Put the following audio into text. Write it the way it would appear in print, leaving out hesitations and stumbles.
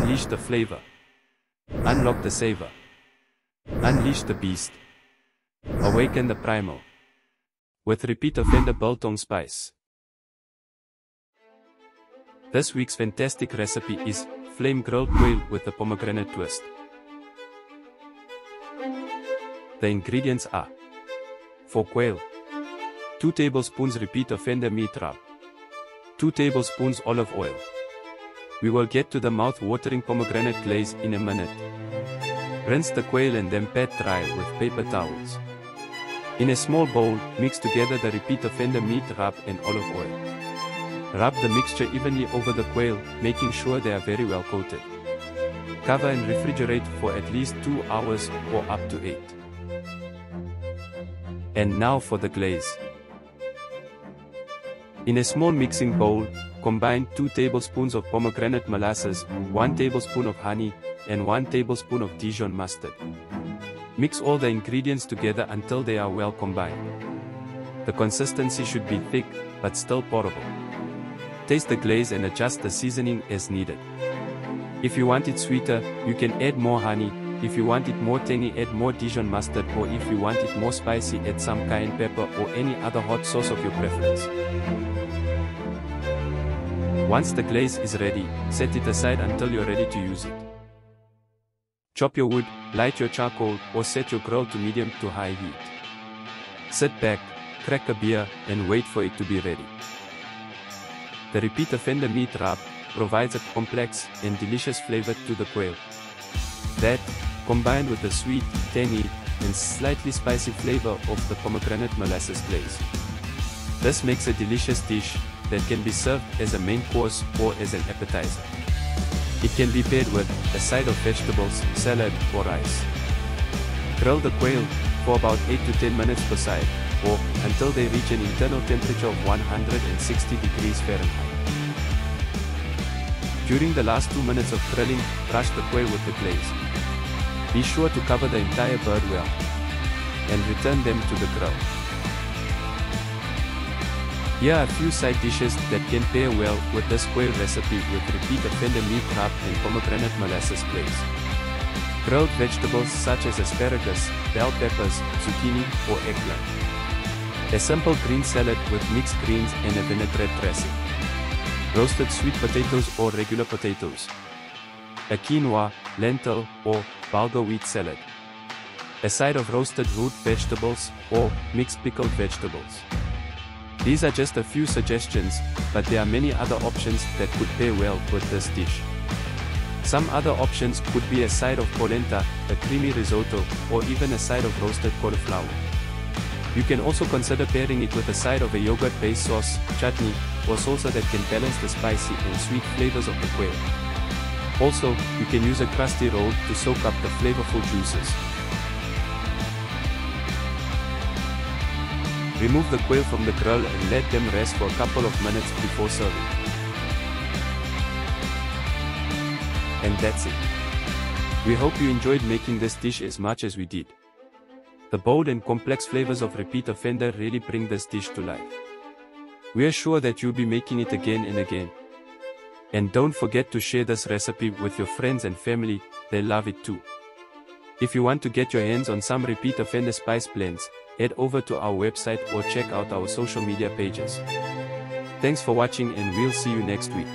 Unleash the flavor. Unlock the savor. Unleash the beast. Awaken the primal. With repeat offender biltong spice. This week's fantastic recipe is flame grilled quail with a pomegranate twist. The ingredients are: for quail, 2 tablespoons repeat offender meat rub, 2 tablespoons olive oil. We will get to the mouth-watering pomegranate glaze in a minute. Rinse the quail and then pat dry with paper towels. In a small bowl, mix together the repeat offender meat rub and olive oil. Rub the mixture evenly over the quail, making sure they are very well coated. Cover and refrigerate for at least 2 hours or up to 8. And now for the glaze. In a small mixing bowl, combine 2 tablespoons of pomegranate molasses, 1 tablespoon of honey, and 1 tablespoon of Dijon mustard. Mix all the ingredients together until they are well combined. The consistency should be thick, but still pourable. Taste the glaze and adjust the seasoning as needed. If you want it sweeter, you can add more honey. If you want it more tangy, add more Dijon mustard, or if you want it more spicy, add some cayenne pepper or any other hot sauce of your preference. Once the glaze is ready, set it aside until you're ready to use it. Chop your wood, light your charcoal, or set your grill to medium to high heat. Sit back, crack a beer, and wait for it to be ready. The repeat offender meat rub provides a complex and delicious flavor to the quail. That, combined with the sweet, tangy, and slightly spicy flavor of the pomegranate molasses glaze. This makes a delicious dish that can be served as a main course or as an appetizer. It can be paired with a side of vegetables, salad, or rice. Grill the quail for about 8 to 10 minutes per side, or until they reach an internal temperature of 160 degrees Fahrenheit. During the last 2 minutes of grilling, brush the quail with the glaze. Be sure to cover the entire bird well, and return them to the grill. Here are a few side dishes that can pair well with this quail recipe with repeat offender meat rub and pomegranate molasses glaze. Grilled vegetables such as asparagus, bell peppers, zucchini, or eggplant. A simple green salad with mixed greens and a vinaigrette dressing. Roasted sweet potatoes or regular potatoes. A quinoa, lentil, or bulgur wheat salad. A side of roasted root vegetables or mixed pickled vegetables. These are just a few suggestions, but there are many other options that could pair well with this dish. Some other options could be a side of polenta, a creamy risotto, or even a side of roasted cauliflower. You can also consider pairing it with a side of a yogurt-based sauce, chutney, or salsa that can balance the spicy and sweet flavors of the quail. Also, you can use a crusty roll to soak up the flavorful juices. Remove the quail from the grill and let them rest for a couple of minutes before serving. And that's it. We hope you enjoyed making this dish as much as we did. The bold and complex flavors of repeat offender really bring this dish to life. We are sure that you'll be making it again and again. And don't forget to share this recipe with your friends and family, they love it too. If you want to get your hands on some repeat offender spice blends, head over to our website or check out our social media pages. Thanks for watching and we'll see you next week.